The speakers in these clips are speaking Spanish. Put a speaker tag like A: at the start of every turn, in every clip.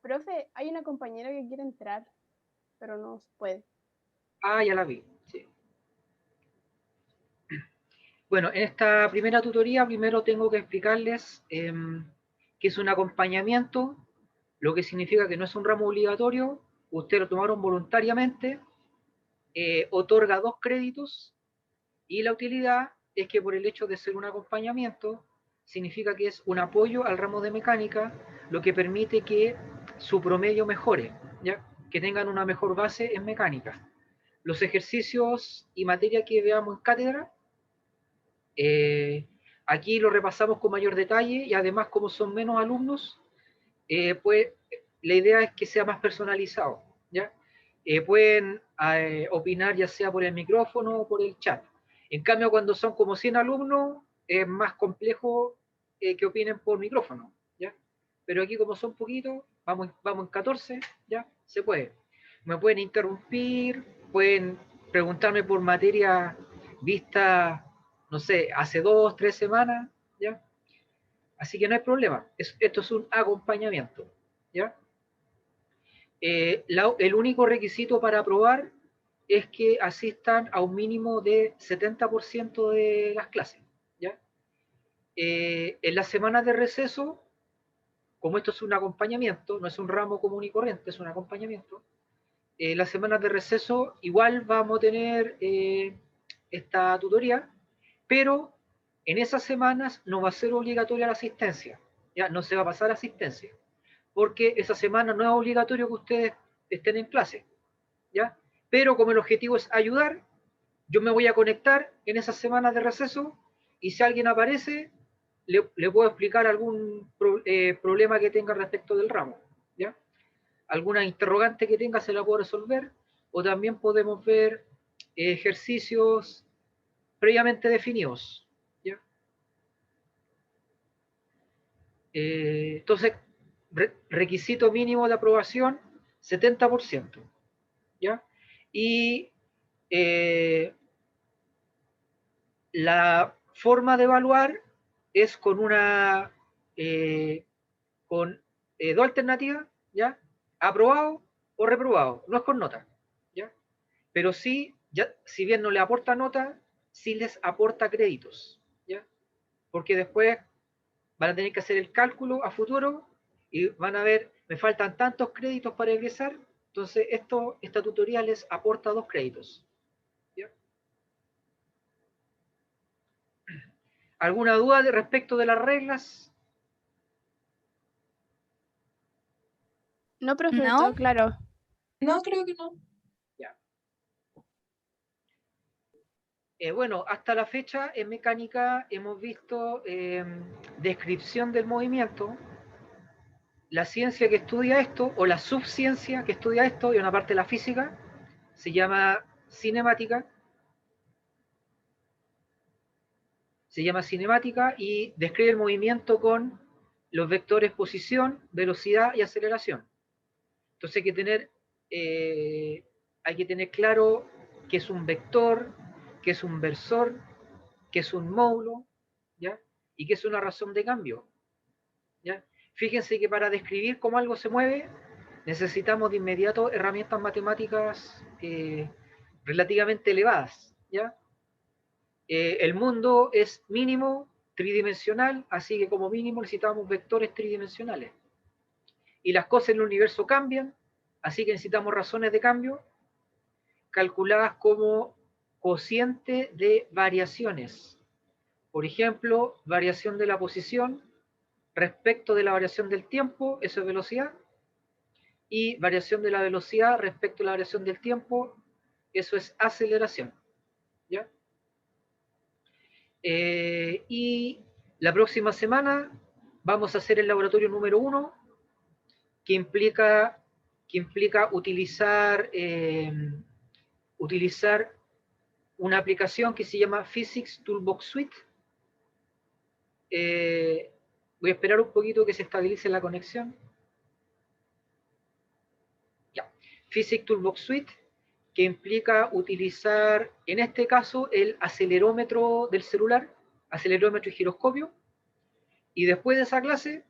A: Profe, hay una compañera que quiere entrar, pero no puede.
B: Ah, ya la vi. Sí. Bueno, en esta primera tutoría primero tengo que explicarles qué es un acompañamiento, lo que significa que no es un ramo obligatorio, ustedes lo tomaron voluntariamente, otorga 2 créditos y la utilidad es que por el hecho de ser un acompañamiento significa que es un apoyo al ramo de mecánica, lo que permite que su promedio mejore, ¿ya? Que tengan una mejor base en mecánica. Los ejercicios y materia que veamos en cátedra, eh, aquí lo repasamos con mayor detalle y además como son menos alumnos, pues la idea es que sea más personalizado, ¿ya? Pueden opinar ya sea por el micrófono o por el chat. En cambio, cuando son como 100 alumnos, es más complejo que opinen por micrófono, ¿ya? Pero aquí como son poquitos, vamos en 14, ¿ya? Se puede. Me pueden interrumpir, pueden preguntarme por materia vista, no sé, hace 2, 3 semanas, ¿ya? Así que no hay problema. Esto es un acompañamiento, ¿ya? El único requisito para aprobar es que asistan a un mínimo de 70% de las clases, ¿ya? En las semanas de receso, como esto es un acompañamiento, no es un ramo común y corriente, es un acompañamiento, las semanas de receso igual vamos a tener esta tutoría, pero en esas semanas no va a ser obligatoria la asistencia, ya no se va a pasar asistencia, porque esa semana no es obligatorio que ustedes estén en clase, ¿ya? Pero como el objetivo es ayudar, yo me voy a conectar en esas semanas de receso y si alguien aparece, le puedo explicar algún problema que tenga respecto del ramo, ¿ya? Alguna interrogante que tenga se la puedo resolver, o también podemos ver ejercicios previamente definidos, ¿ya? Entonces, requisito mínimo de aprobación, 70%, ¿ya? Y la forma de evaluar es con una, con dos alternativas, ¿ya? Aprobado o reprobado, no es con nota, ¿ya? Pero sí, ya, si bien no le aporta nota, sí les aporta créditos, ¿ya? Porque después van a tener que hacer el cálculo a futuro y van a ver, me faltan tantos créditos para egresar, entonces esta tutoría les aporta 2 créditos, ¿ya? ¿Alguna duda respecto de las reglas?
A: No, profe,
C: ¿No?
A: todo claro.
C: No, creo que no.
B: Ya. Bueno, hasta la fecha en mecánica hemos visto descripción del movimiento, la ciencia que estudia esto, o la subciencia que estudia esto, y una parte de la física, se llama cinemática, y describe el movimiento con los vectores posición, velocidad y aceleración. Entonces hay que tener claro qué es un vector, qué es un versor, qué es un módulo, ¿ya? Y qué es una razón de cambio, ¿ya? Fíjense que para describir cómo algo se mueve, necesitamos de inmediato herramientas matemáticas relativamente elevadas, ¿ya? El mundo es mínimo tridimensional, así que como mínimo necesitamos vectores tridimensionales. Y las cosas en el universo cambian, así que necesitamos razones de cambio calculadas como cociente de variaciones. Por ejemplo, variación de la posición respecto de la variación del tiempo, eso es velocidad, y variación de la velocidad respecto a la variación del tiempo, eso es aceleración, ¿ya? Y la próxima semana vamos a hacer el laboratorio número 1, que implica, utilizar una aplicación que se llama Physics Toolbox Suite. Voy a esperar un poquito que se estabilice la conexión. Ya. Physics Toolbox Suite, que implica utilizar, en este caso, el acelerómetro del celular, acelerómetro y giroscopio. Y después de esa clase,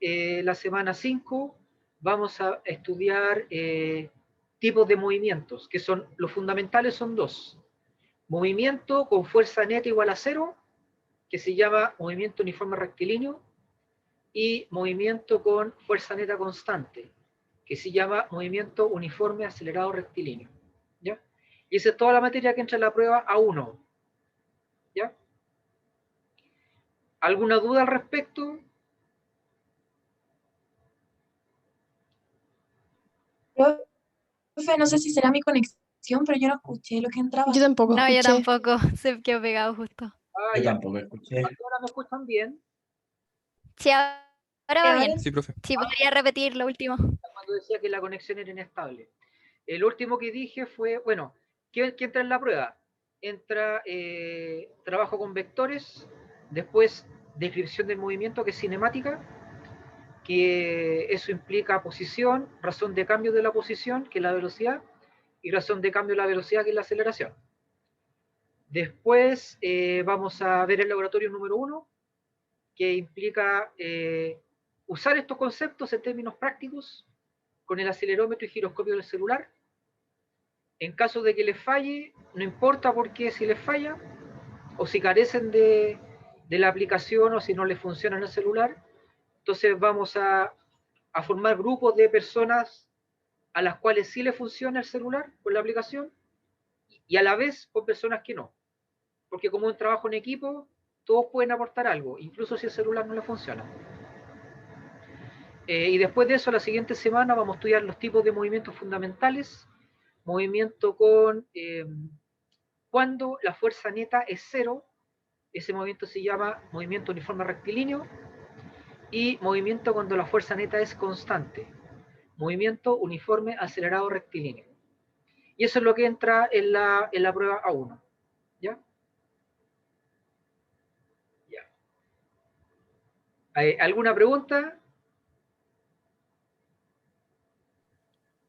B: la semana 5, vamos a estudiar tipos de movimientos, que son, los fundamentales son dos. Movimiento con fuerza neta igual a cero, que se llama movimiento uniforme rectilíneo, y movimiento con fuerza neta constante, que se llama movimiento uniforme acelerado rectilíneo. ¿Ya? Y esa es toda la materia que entra en la prueba A1. ¿Ya? ¿Alguna duda al respecto?
C: Profe, no sé si será mi conexión, pero yo no escuché lo que entraba.
A: Yo tampoco
D: No, yo
A: escuché.
D: tampoco. Se quedó pegado justo.
B: Ah,
E: Yo
B: ya.
E: tampoco escuché.
B: Ahora me escuchan bien.
D: Sí, ahora va
C: Ahora
D: bien.
F: Sí, profe.
D: Sí, podría repetir lo último.
B: Cuando decía que la conexión era inestable. El último que dije fue, bueno, ¿qué entra en la prueba? Entra trabajo con vectores, después descripción del movimiento, que es cinemática, que eso implica posición, razón de cambio de la posición, que es la velocidad, y razón de cambio de la velocidad, que es la aceleración. Después vamos a ver el laboratorio número 1, que implica usar estos conceptos en términos prácticos con el acelerómetro y giroscopio del celular. En caso de que les falle, no importa por qué, si les falla, o si carecen de la aplicación, o si no les funciona en el celular, entonces vamos a formar grupos de personas a las cuales sí les funciona el celular con la aplicación, y a la vez con personas que no. Porque como un trabajo en equipo, todos pueden aportar algo, incluso si el celular no les funciona. Y después de eso, la siguiente semana vamos a estudiar los tipos de movimientos fundamentales. Movimiento con cuando la fuerza neta es cero, ese movimiento se llama movimiento uniforme rectilíneo. Y movimiento cuando la fuerza neta es constante, movimiento uniforme acelerado rectilíneo. Y eso es lo que entra en la prueba A1. ¿Ya? Ya. ¿Alguna pregunta?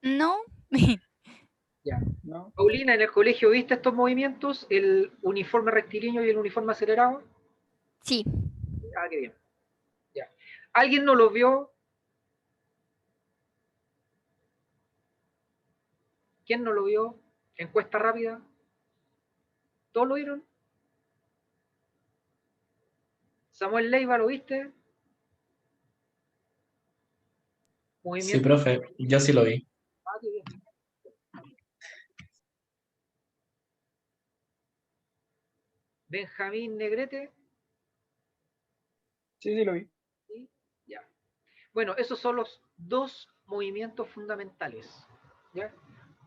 D: No.
B: Ya.
F: No.
B: Paulina, ¿en el colegio viste estos movimientos, el uniforme rectilíneo y el uniforme acelerado?
D: Sí.
B: Ah, qué bien. Ya. ¿Alguien no los vio? ¿Quién no lo vio? Encuesta rápida. ¿Todos lo vieron? Samuel Leiva, ¿lo viste?
E: Sí,
B: Movimiento.
E: profe, yo sí lo vi.
B: Ah, qué bien. Benjamín Negrete.
F: Sí, sí, lo vi.
B: ¿Sí? Ya. Bueno, esos son los dos movimientos fundamentales. ¿Ya?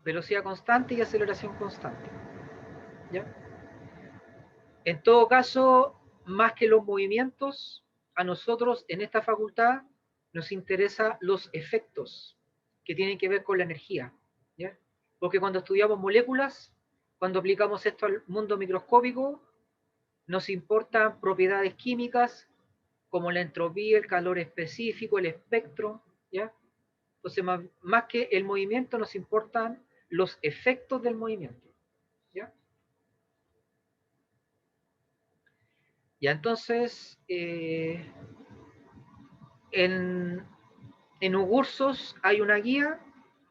B: Velocidad constante y aceleración constante. ¿Ya? En todo caso, más que los movimientos, a nosotros en esta facultad nos interesan los efectos que tienen que ver con la energía. ¿Ya? Porque cuando estudiamos moléculas, cuando aplicamos esto al mundo microscópico, nos importan propiedades químicas como la entropía, el calor específico, el espectro. ¿Ya? Entonces, más que el movimiento, nos importan los efectos del movimiento. ¿Ya? Ya, entonces, en Ugursos hay una guía.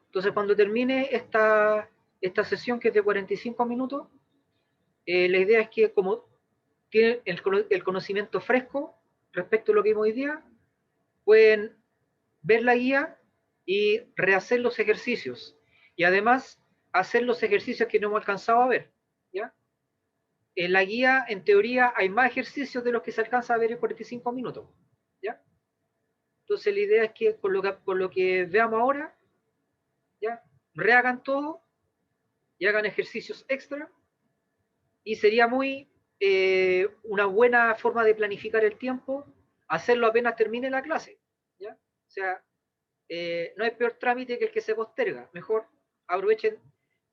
B: Entonces, cuando termine esta sesión, que es de 45 minutos, la idea es que, como tienen el conocimiento fresco respecto a lo que vimos hoy día, pueden ver la guía y rehacer los ejercicios. Y además, hacer los ejercicios que no hemos alcanzado a ver. ¿Ya? En la guía, en teoría, hay más ejercicios de los que se alcanza a ver en 45 minutos. ¿Ya? Entonces, la idea es que con lo que veamos ahora, ¿ya? Rehagan todo y hagan ejercicios extra. Y sería una buena forma de planificar el tiempo, hacerlo apenas termine la clase. ¿Ya? O sea, no hay peor trámite que el que se posterga. Mejor aprovechen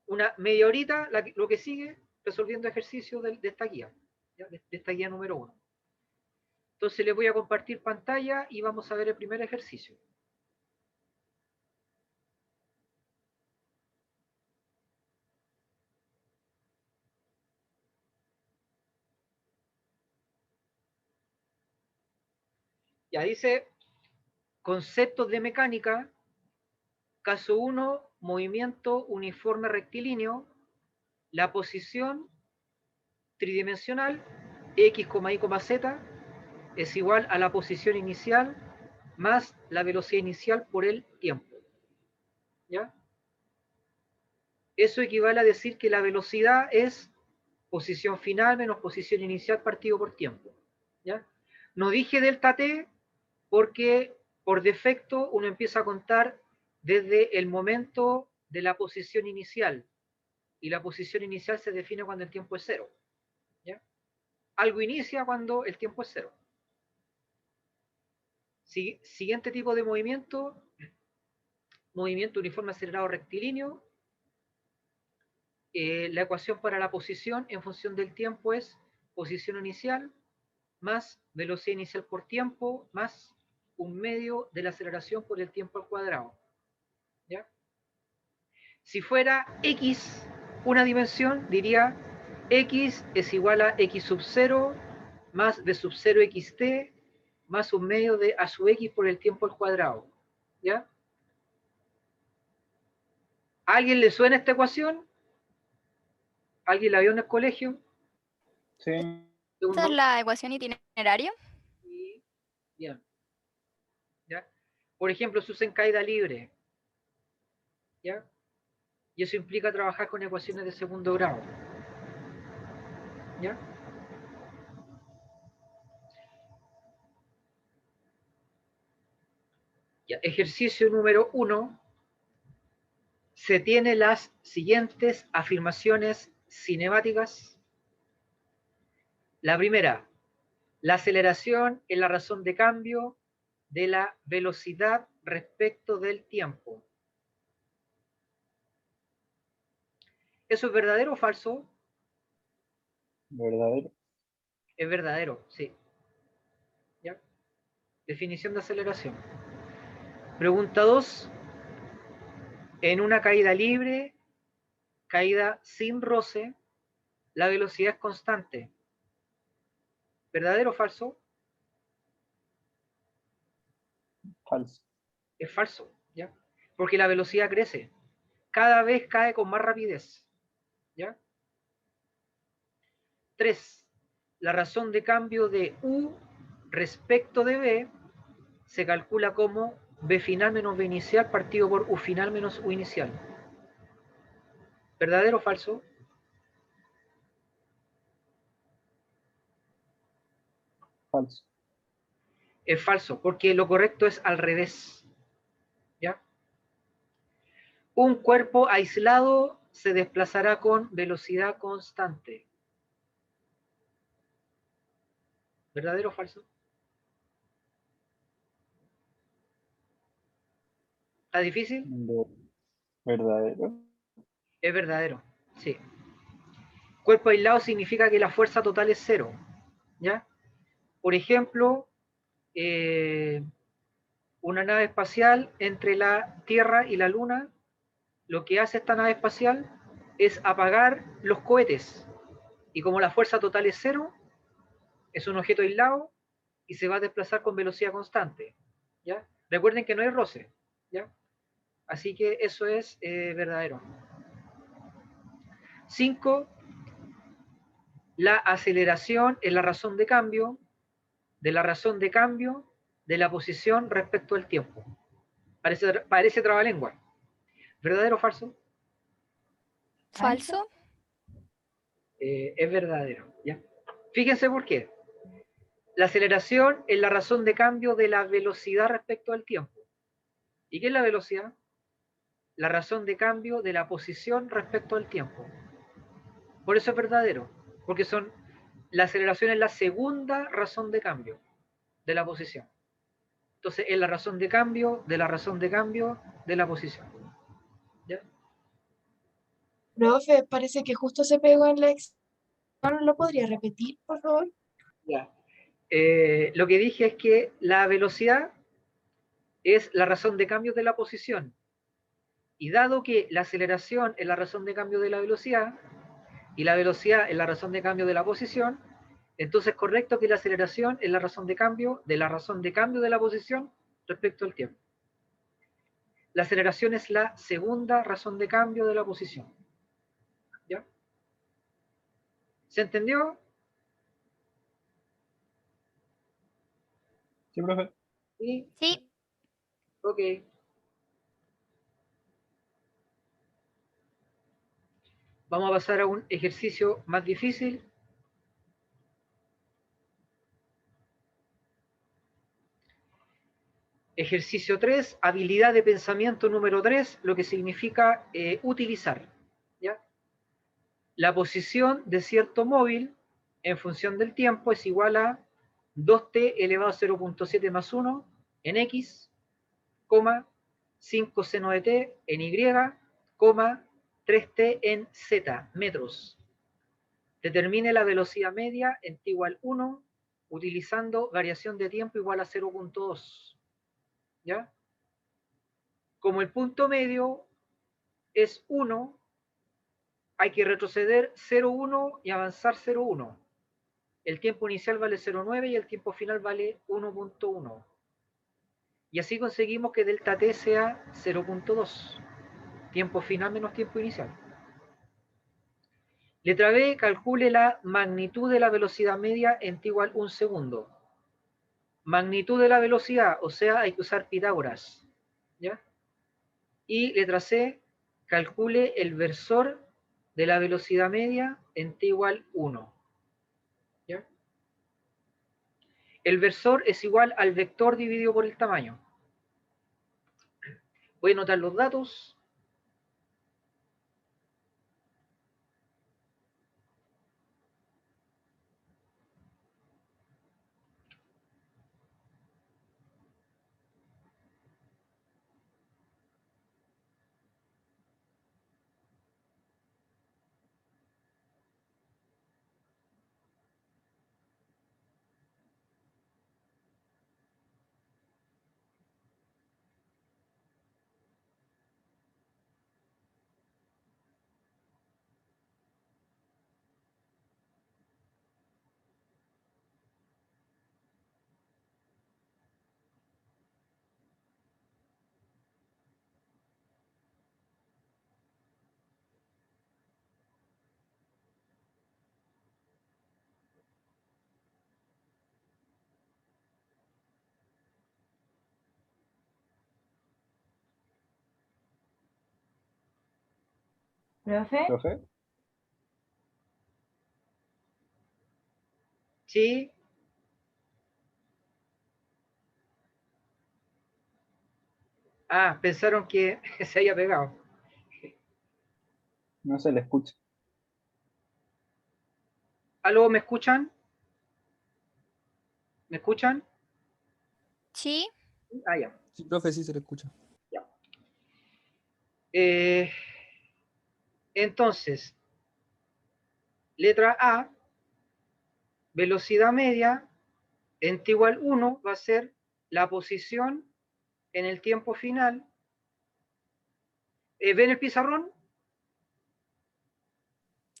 B: una media horita, lo que sigue, resolviendo ejercicios de esta guía, ¿ya? De esta guía número 1. Entonces les voy a compartir pantalla y vamos a ver el primer ejercicio. Ya dice conceptos de mecánica Caso 1, movimiento uniforme rectilíneo. La posición tridimensional, x, y, z, es igual a la posición inicial más la velocidad inicial por el tiempo. ¿Ya? Eso equivale a decir que la velocidad es posición final menos posición inicial partido por tiempo. ¿Ya? No dije delta t porque por defecto uno empieza a contar desde el momento de la posición inicial, y la posición inicial se define cuando el tiempo es cero. ¿Ya? Algo inicia cuando el tiempo es cero. Siguiente tipo de movimiento, movimiento uniforme acelerado rectilíneo. La ecuación para la posición en función del tiempo es posición inicial más velocidad inicial por tiempo más un medio de la aceleración por el tiempo al cuadrado. ¿Ya? Si fuera x una dimensión, diría x es igual a x sub 0 más b sub 0 xt más un medio de a sub x por el tiempo al cuadrado. ¿Ya? ¿A alguien le suena esta ecuación? ¿Alguien la vio en el colegio?
F: Sí.
D: ¿Esta es la ecuación itineraria?
B: Sí. Bien. ¿Ya? Por ejemplo, se usa en caída libre. ¿Ya? Y eso implica trabajar con ecuaciones de segundo grado. ¿Ya? Ya. Ejercicio número 1. Se tiene las siguientes afirmaciones cinemáticas. La primera, la aceleración es la razón de cambio de la velocidad respecto del tiempo. ¿Eso es verdadero o falso?
F: Verdadero.
B: Es verdadero, sí. ¿Ya? Definición de aceleración. Pregunta 2. En una caída libre, caída sin roce, la velocidad es constante. ¿Verdadero o falso?
F: Falso.
B: Es falso, ¿ya? Porque la velocidad crece. Cada vez cae con más rapidez. ¿Ya? 3. La razón de cambio de U respecto de B se calcula como B final menos B inicial partido por U final menos U inicial. ¿Verdadero o falso?
F: Falso.
B: Es falso, porque lo correcto es al revés. ¿Ya? Un cuerpo aislado se desplazará con velocidad constante. ¿Verdadero o falso? ¿Está difícil?
F: Verdadero.
B: Es verdadero, sí. Cuerpo aislado significa que la fuerza total es cero. ¿Ya? Por ejemplo, una nave espacial entre la Tierra y la Luna, lo que hace esta nave espacial es apagar los cohetes. Y como la fuerza total es cero, es un objeto aislado y se va a desplazar con velocidad constante. ¿Ya? Recuerden que no hay roce. ¿Ya? Así que eso es verdadero. 5. La aceleración es la razón de cambio de la razón de cambio de la posición respecto al tiempo. Parece trabalengua. ¿Verdadero o falso?
D: ¿Falso?
B: Es verdadero. ¿Ya? Fíjense por qué. La aceleración es la razón de cambio de la velocidad respecto al tiempo. ¿Y qué es la velocidad? La razón de cambio de la posición respecto al tiempo. Por eso es verdadero, porque la aceleración es la segunda razón de cambio de la posición. Entonces es la razón de cambio de la razón de cambio de la posición. ¿Ya?
C: Profe, parece que justo se pegó en la exposición. ¿Lo podría repetir, por favor?
B: Ya. Lo que dije es que la velocidad es la razón de cambio de la posición. Y dado que la aceleración es la razón de cambio de la velocidad y la velocidad es la razón de cambio de la posición, entonces es correcto que la aceleración es la razón de cambio de la posición respecto al tiempo. La aceleración es la segunda razón de cambio de la posición. ¿Ya? ¿Se entendió?
F: Sí, profe.
B: Sí.
D: Sí,
B: Ok. Vamos a pasar a un ejercicio más difícil. Ejercicio 3, habilidad de pensamiento número 3, lo que significa utilizar. ¿Ya? La posición de cierto móvil en función del tiempo es igual a 2t elevado a 0.7 más 1 en x, 5 seno de t en y, 3t en z, metros. Determine la velocidad media en t igual 1, utilizando variación de tiempo igual a 0.2. ¿Ya? Como el punto medio es 1, hay que retroceder 0,1 y avanzar 0,1. El tiempo inicial vale 0,9 y el tiempo final vale 1.1. Y así conseguimos que delta t sea 0.2. Tiempo final menos tiempo inicial. Letra B, calcule la magnitud de la velocidad media en t igual 1 segundo. Magnitud de la velocidad, o sea, hay que usar Pitágoras. ¿Ya? Y letra C, calcule el versor de la velocidad media en t igual 1. ¿Ya? El versor es igual al vector dividido por el tamaño. Voy a anotar los datos.
G: ¿Profe?
F: Profe.
B: Sí. Ah, pensaron que se había pegado.
F: No se le escucha.
B: ¿Aló, me escuchan? ¿Me escuchan?
D: sí,
B: Ah, ya.
H: Sí, profe, sí se le escucha.
B: Ya. Entonces, letra A, velocidad media en t igual 1 va a ser la posición en el tiempo final. ¿Ven el pizarrón?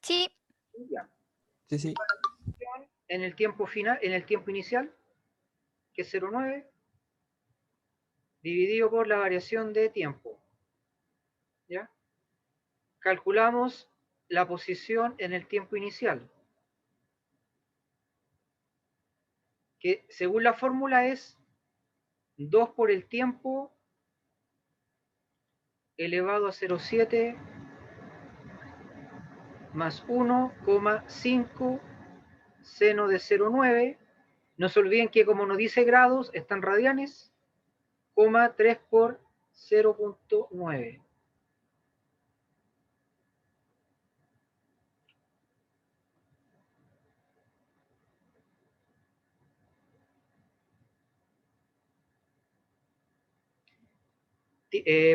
D: sí,
B: Ya.
H: Sí, sí.
B: En el tiempo final, en el tiempo inicial, que es 0,9, dividido por la variación de tiempo. ¿Ya? Calculamos la posición en el tiempo inicial, que según la fórmula es 2 por el tiempo elevado a 0,7 más 1,5 seno de 0,9. No se olviden que como nos dice grados, están radianes, 3 por 0.9.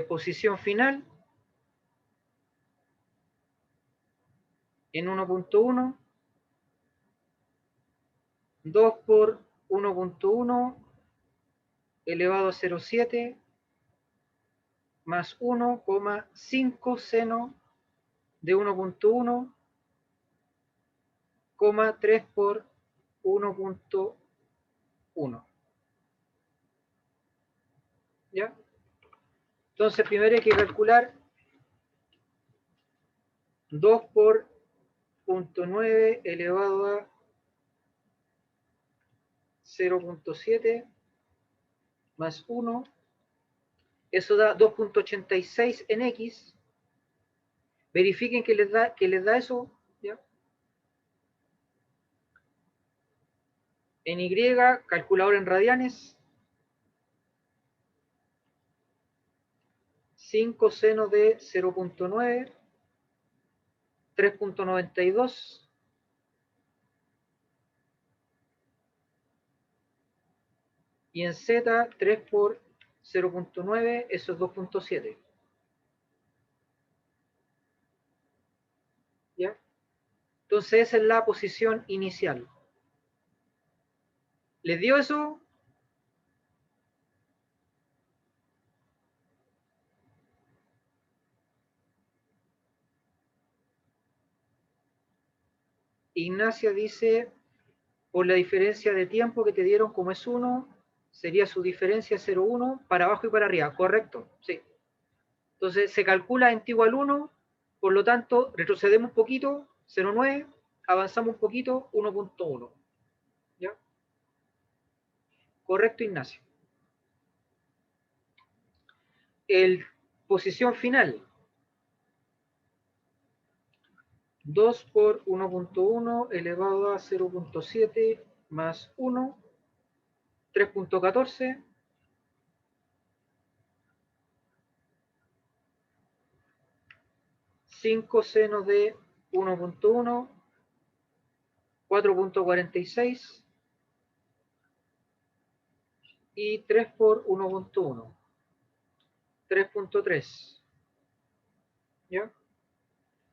B: Posición final en 1.1, 2 por 1.1 elevado a 0,7 más 1,5 seno de 1.1, 3 por 1.1. ¿Ya? Entonces, primero hay que calcular 2 por 0.9 elevado a 0.7 más 1. Eso da 2.86 en X. Verifiquen que les da eso. ¿Ya? En Y, calculador en radianes. 5 seno de 0.9, 3.92. Y en Z, 3 por 0.9, eso es 2.7. ¿Ya? Entonces esa es la posición inicial. ¿Les dio eso? Ignacia dice, por la diferencia de tiempo que te dieron como es 1, sería su diferencia 0,1 para abajo y para arriba. Correcto, sí. Entonces se calcula en t igual 1, por lo tanto retrocedemos un poquito, 0,9, avanzamos un poquito, 1.1. ¿Ya? Correcto, Ignacio. El posición final. 2 por 1.1 elevado a 0.7 más 1, 3.14. 5 seno de 1.1, 4.46 y 3 por 1.1, 3.3. ¿Ya?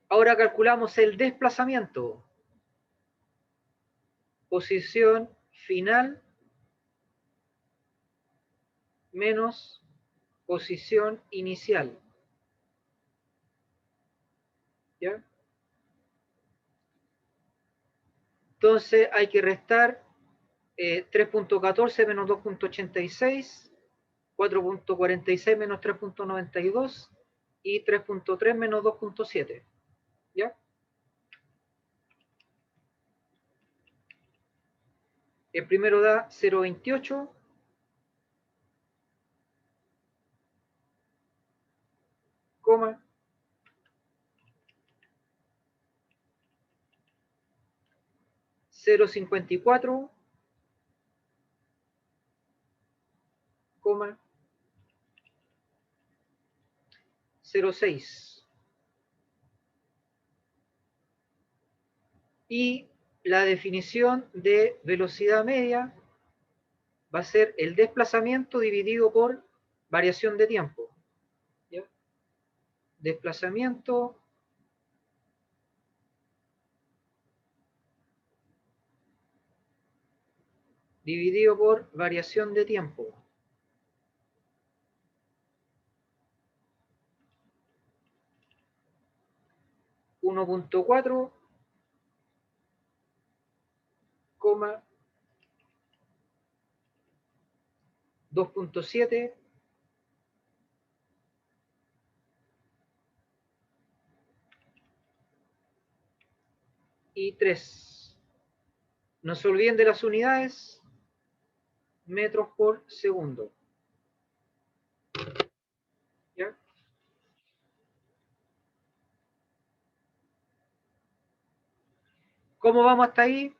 B: Ahora calculamos el desplazamiento. Posición final menos posición inicial. ¿Ya? Entonces hay que restar 3.14 menos 2.86, 4.46 menos 3.92 y 3.3 menos 2.7. ¿Ya? El primero da 0.28, coma, 0.54, coma, 0.6. Y la definición de velocidad media va a ser el desplazamiento dividido por variación de tiempo. ¿Ya? Desplazamiento dividido por variación de tiempo. Uno punto cuatro, 2.7 y 3. No se olviden de las unidades, metros por segundo. ¿Ya? ¿Cómo vamos hasta ahí?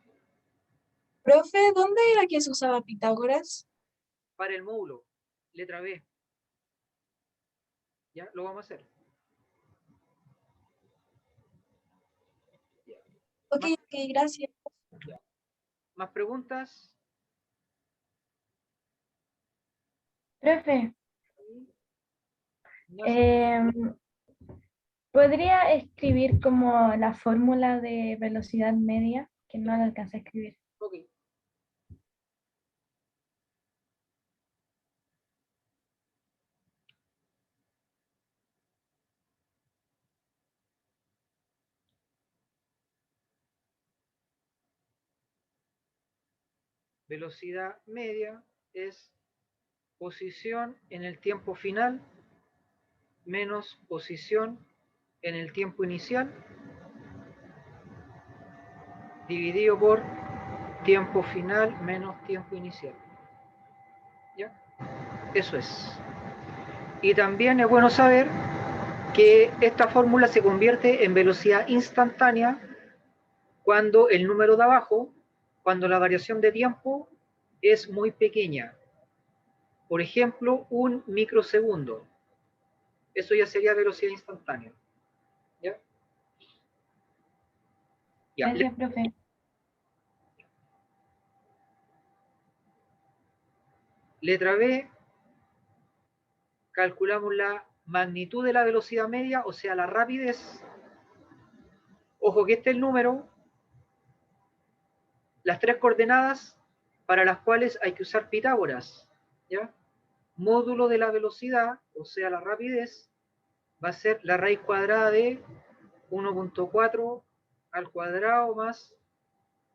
C: Profe, ¿dónde era que se usaba Pitágoras?
B: Para el módulo, letra B. ¿Ya? Lo vamos a hacer.
C: Ok, ok, gracias.
B: ¿Más preguntas?
G: Profe,
B: No.
G: ¿podría escribir como la fórmula de velocidad media? Que no la alcancé a escribir.
B: Ok. Velocidad media es posición en el tiempo final menos posición en el tiempo inicial dividido por tiempo final menos tiempo inicial. ¿Ya? Eso es. Y también es bueno saber que esta fórmula se convierte en velocidad instantánea cuando el número de abajo, cuando la variación de tiempo es muy pequeña. Por ejemplo, 1 microsegundo. Eso ya sería velocidad instantánea. ¿Ya? Ya.
G: Gracias, profe.
B: Letra B, calculamos la magnitud de la velocidad media, o sea, la rapidez. Ojo que este es el número, las tres coordenadas para las cuales hay que usar Pitágoras. ¿Ya? Módulo de la velocidad, o sea, la rapidez, va a ser la raíz cuadrada de 1.4 al cuadrado más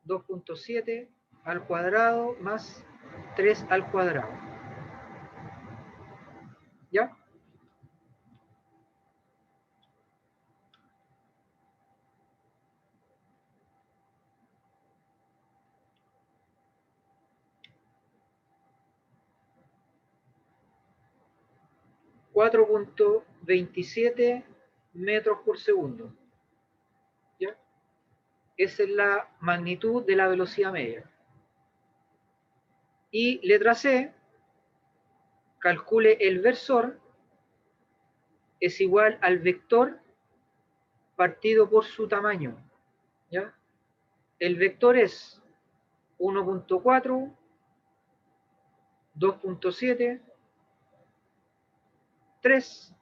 B: 2.7 al cuadrado más 3 al cuadrado. ¿Ya? .27 metros por segundo. ¿Ya? Esa es la magnitud de la velocidad media. Y letra C, calcule el versor, es igual al vector partido por su tamaño. ¿Ya? El vector es 1.4, 2.7, 3,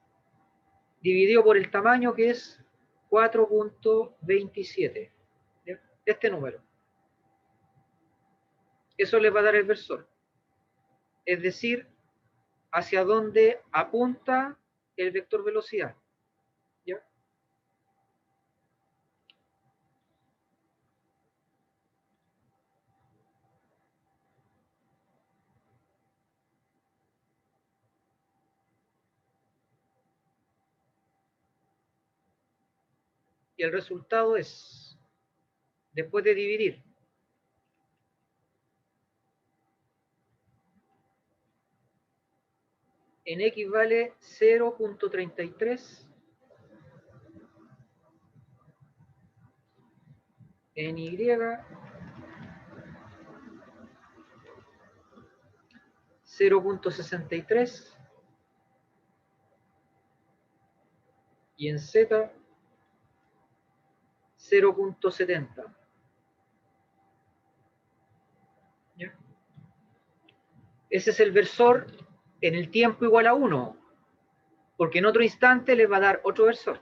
B: dividido por el tamaño que es 4.27. Este número. Eso les va a dar el versor. Es decir, hacia dónde apunta el vector velocidad. ¿Ya? Y el resultado es, después de dividir, en X vale 0.33, en Y 0.63 y en Z 0.70. ¿Ya? Ese es el versor en el tiempo igual a 1, porque en otro instante les va a dar otro versor.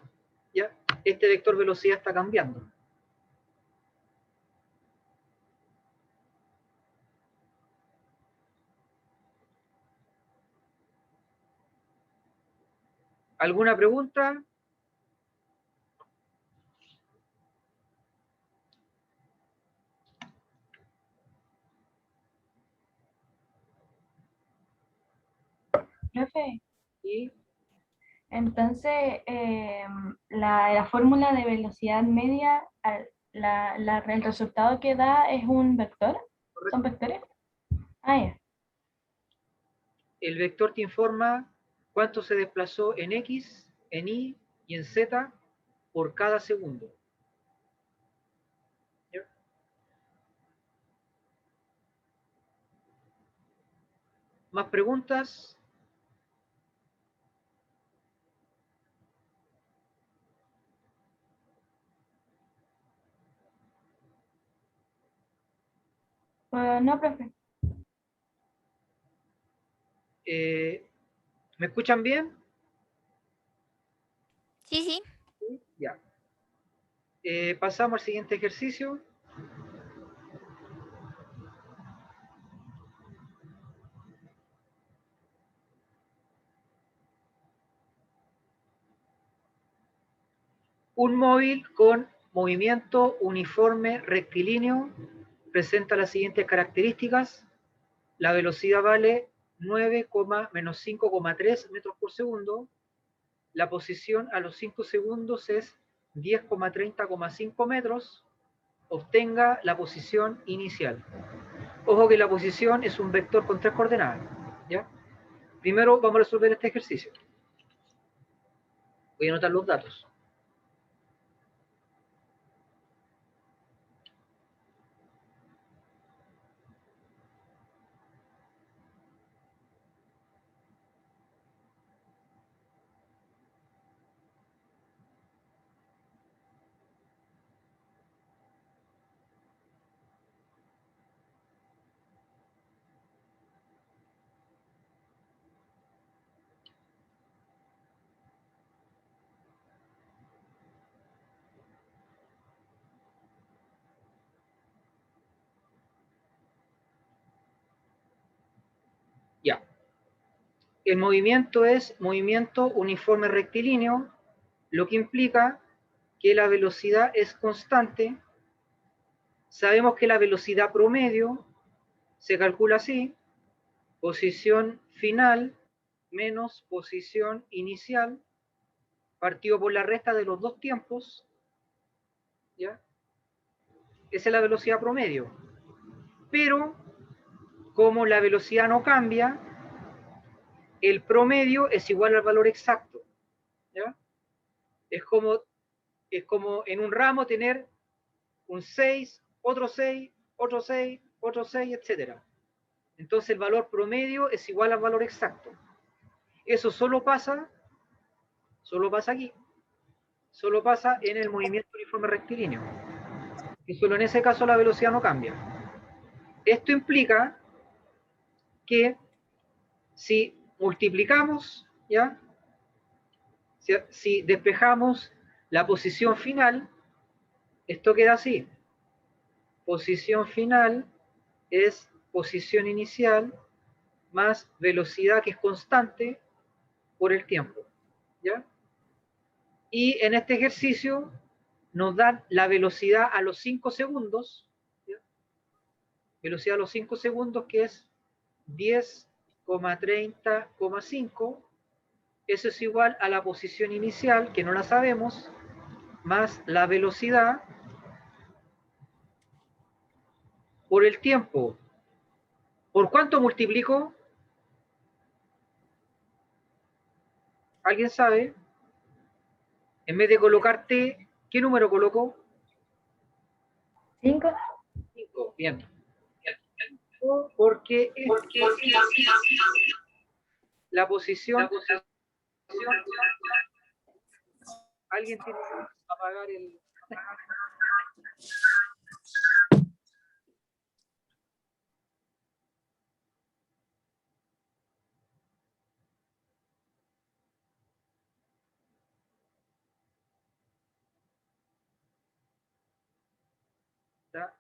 B: ¿Ya? Este vector velocidad está cambiando. ¿Alguna pregunta?
G: Profe,
B: Y
G: entonces la fórmula de velocidad media, el resultado que da es un vector. ¿Son vectores? Ah, ya.
B: el vector te informa cuánto se desplazó en X, en Y y en Z por cada segundo. ¿Ya? ¿Más preguntas?
G: No, profe.
B: ¿Me escuchan bien?
D: Sí, sí.
B: Ya. Pasamos al siguiente ejercicio. Un móvil con movimiento uniforme rectilíneo presenta las siguientes características. La velocidad vale 9, menos 5,3 metros por segundo. la posición a los 5 segundos es 10,30,5 metros, obtenga la posición inicial. Ojo que la posición es un vector con 3 coordenadas, ¿ya? Primero vamos a resolver este ejercicio. Voy a anotar los datos. Ya. El movimiento es movimiento uniforme rectilíneo, lo que implica que la velocidad es constante. Sabemos que la velocidad promedio se calcula así: posición final menos posición inicial, partido por la resta de los dos tiempos, ¿ya? Esa es la velocidad promedio. Pero, como la velocidad no cambia, el promedio es igual al valor exacto, ¿ya? Es como en un ramo tener un 6, otro 6, otro 6, otro 6, etc. Entonces el valor promedio es igual al valor exacto. Eso solo pasa aquí, solo pasa en el movimiento uniforme rectilíneo. Y solo en ese caso la velocidad no cambia. Esto implica que si multiplicamos, ¿ya? Si despejamos la posición final, esto queda así. Posición final es posición inicial más velocidad, que es constante, por el tiempo, ¿ya? Y en este ejercicio nos dan la velocidad a los 5 segundos, ¿ya? Velocidad a los 5 segundos, que es 10,30,5. Eso es igual a la posición inicial, que no la sabemos, más la velocidad por el tiempo. ¿Por cuánto multiplico? ¿Alguien sabe? En vez de colocar t, ¿qué número coloco?
G: 5.
B: 5. Bien. Porque la posición... ¿Alguien tiene que apagar el...?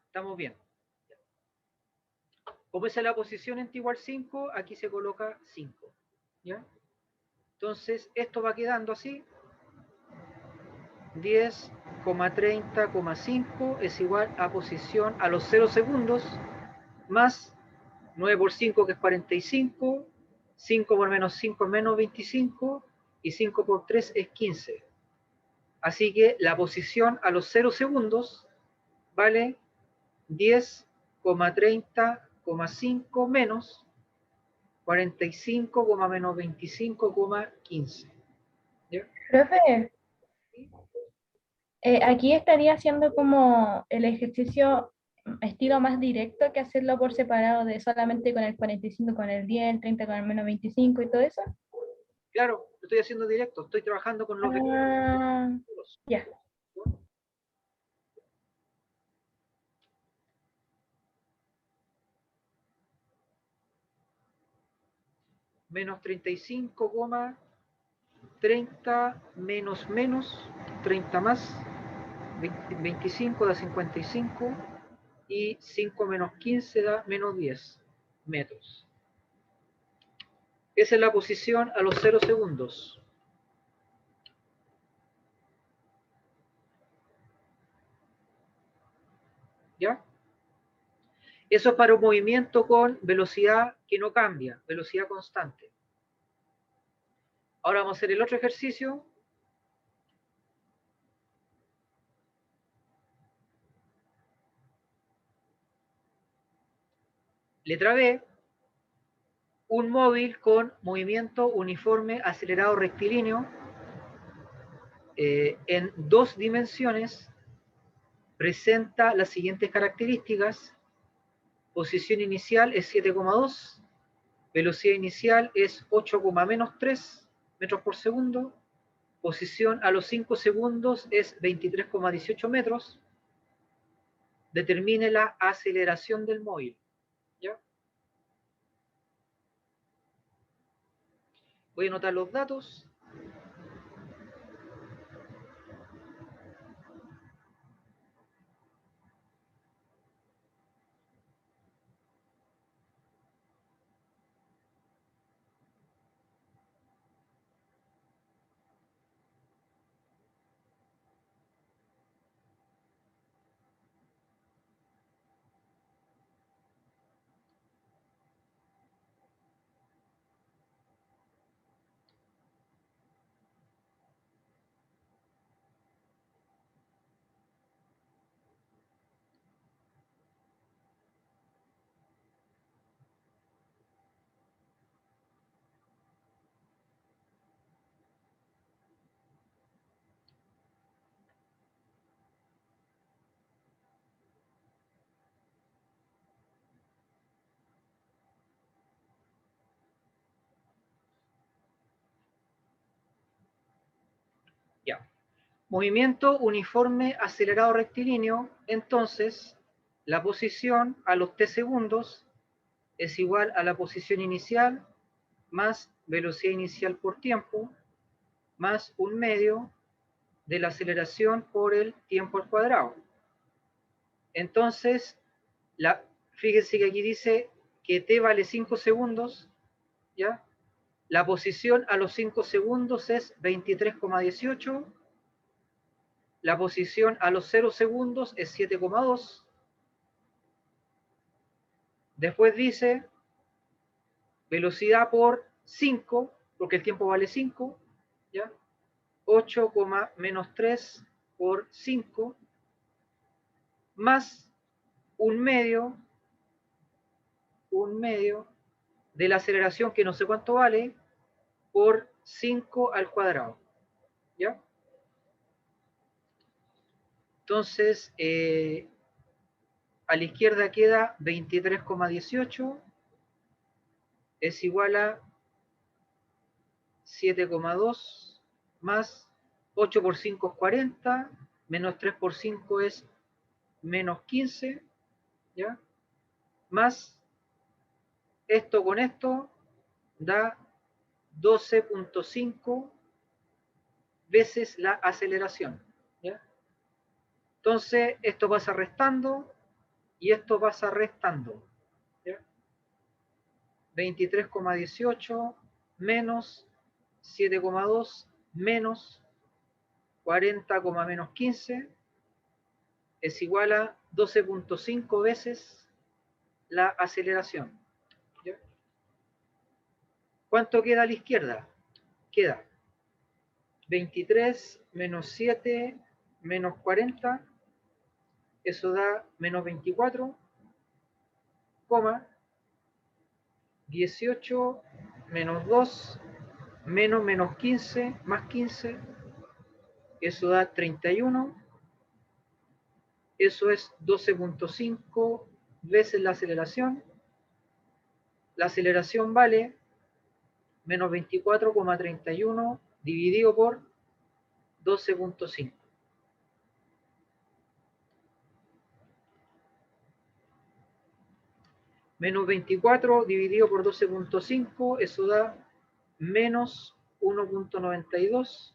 B: ¿Estamos bien? Como esa es la posición en t igual 5, aquí se coloca 5, ¿ya? Entonces, esto va quedando así. 10,30,5 es igual a posición a los 0 segundos, más 9 por 5, que es 45, 5 por menos 5 es menos 25, y 5 por 3 es 15. Así que la posición a los 0 segundos vale 10,30,5 menos 45, menos 25,15. ¿Ya?
G: Profe, aquí estaría haciendo como el ejercicio estilo más directo que hacerlo por separado, de solamente con el 45 con el 10, el 30 con el menos 25 y todo eso.
B: Claro, lo estoy haciendo directo, estoy trabajando con los vectores.
G: Ya.
B: Menos 35,30 menos 30 más 25 da 55, y 5 menos 15 da menos 10 metros. Esa es la posición a los 0 segundos. ¿Ya? Eso es para un movimiento con velocidad que no cambia, velocidad constante. Ahora vamos a hacer el otro ejercicio. Letra B. Un móvil con movimiento uniforme acelerado rectilíneo en 2 dimensiones presenta las siguientes características. Posición inicial es 7,2. Velocidad inicial es 8,-3 metros por segundo. Posición a los 5 segundos es 23,18 metros. Determine la aceleración del móvil. ¿Ya? Voy a anotar los datos. Ya. Movimiento uniforme acelerado rectilíneo, entonces la posición a los t segundos es igual a la posición inicial más velocidad inicial por tiempo más 1/2 de la aceleración por el tiempo al cuadrado. Entonces, fíjense que aquí dice que t vale 5 segundos, ¿ya? La posición a los 5 segundos es 23,18. La posición a los 0 segundos es 7,2. Después dice velocidad por 5, porque el tiempo vale 5, ¿ya? 8,-3 por 5, más 1/2 de la aceleración, que no sé cuánto vale, por 5 al cuadrado. ¿Ya? Entonces, a la izquierda queda 23,18 es igual a 7,2 más 8 por 5 es 40, menos 3 por 5 es menos 15, ¿ya? Más esto con esto da 12,5 veces la aceleración, ¿ya? Entonces, esto pasa restando y esto pasa restando, ¿ya? 23,18 menos 7,2 menos 40,-15 es igual a 12,5 veces la aceleración, ¿ya? ¿Cuánto queda a la izquierda? Queda 23 menos 7 menos 40, eso da menos 24, 18 menos 2 menos 15 más 15, eso da 31, eso es 12,5 veces la aceleración. La aceleración vale menos 24,31 dividido por 12,5. Menos 24 dividido por 12,5, eso da menos 1,92.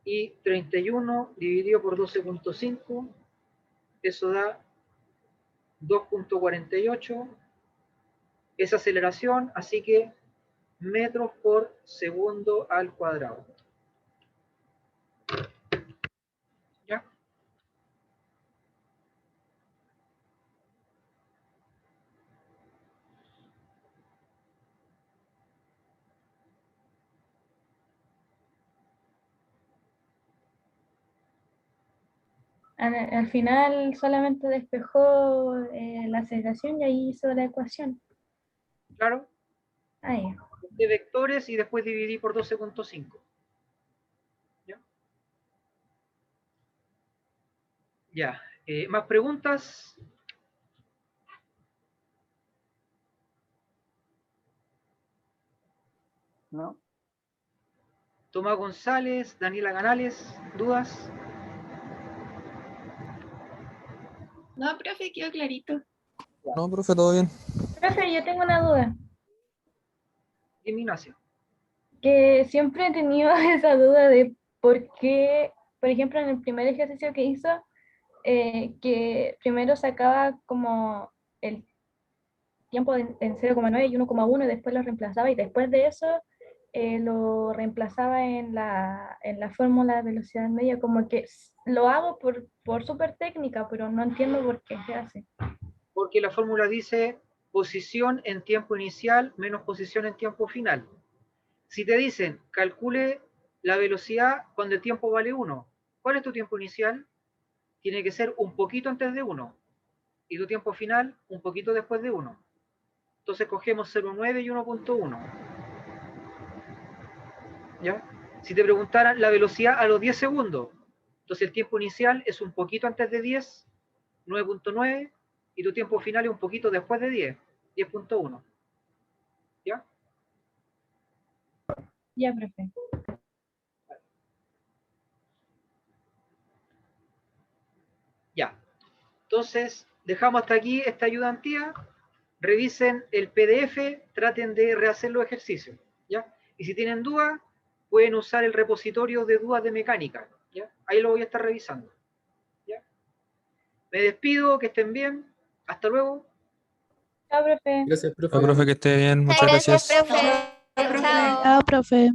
B: Y 31 dividido por 12,5, eso da 2,48. Esa aceleración, así que metros por segundo al cuadrado. ¿Ya?
G: Al final solamente despejó la aceleración y ahí hizo la ecuación.
B: Claro,
G: Ahí.
B: de vectores y después dividí por 12.5. ¿Ya? Ya. ¿Más preguntas?
F: No.
B: Tomás González, Daniela Canales, ¿dudas?
C: No, profe, quedó clarito.
H: No, profe, todo bien.
G: Profe, yo tengo una duda,
B: Dime, Ignacio.
G: que siempre he tenido esa duda de por qué, por ejemplo, en el primer ejercicio que hizo, que primero sacaba como el tiempo en 0,9 y 1,1 y después lo reemplazaba y después de eso lo reemplazaba en la fórmula de velocidad media, como que lo hago por súper técnica, pero no entiendo por qué se hace.
B: Porque la fórmula dice posición en tiempo inicial menos posición en tiempo final. Si te dicen, calcule la velocidad cuando el tiempo vale 1, ¿cuál es tu tiempo inicial? Tiene que ser un poquito antes de 1. Y tu tiempo final, un poquito después de 1. Entonces cogemos 0,9 y 1.1. ¿Ya? Si te preguntaran la velocidad a los 10 segundos, entonces el tiempo inicial es un poquito antes de 10, 9.9, y tu tiempo final es un poquito después de 10, 10.1. ¿Ya?
G: Ya, profe.
B: Ya. Entonces, dejamos hasta aquí esta ayudantía. Revisen el PDF, traten de rehacer los ejercicios. ¿Ya? Y si tienen dudas, pueden usar el repositorio de dudas de mecánica. ¿Ya? Ahí lo voy a estar revisando. ¿Ya? Me despido, que estén bien. Hasta luego.
G: Chao, profe.
E: Gracias, profe.
H: Chao, profe, que esté bien. Muchas
D: Gracias,
H: gracias.
D: profe. Chao.
I: Chao, profe.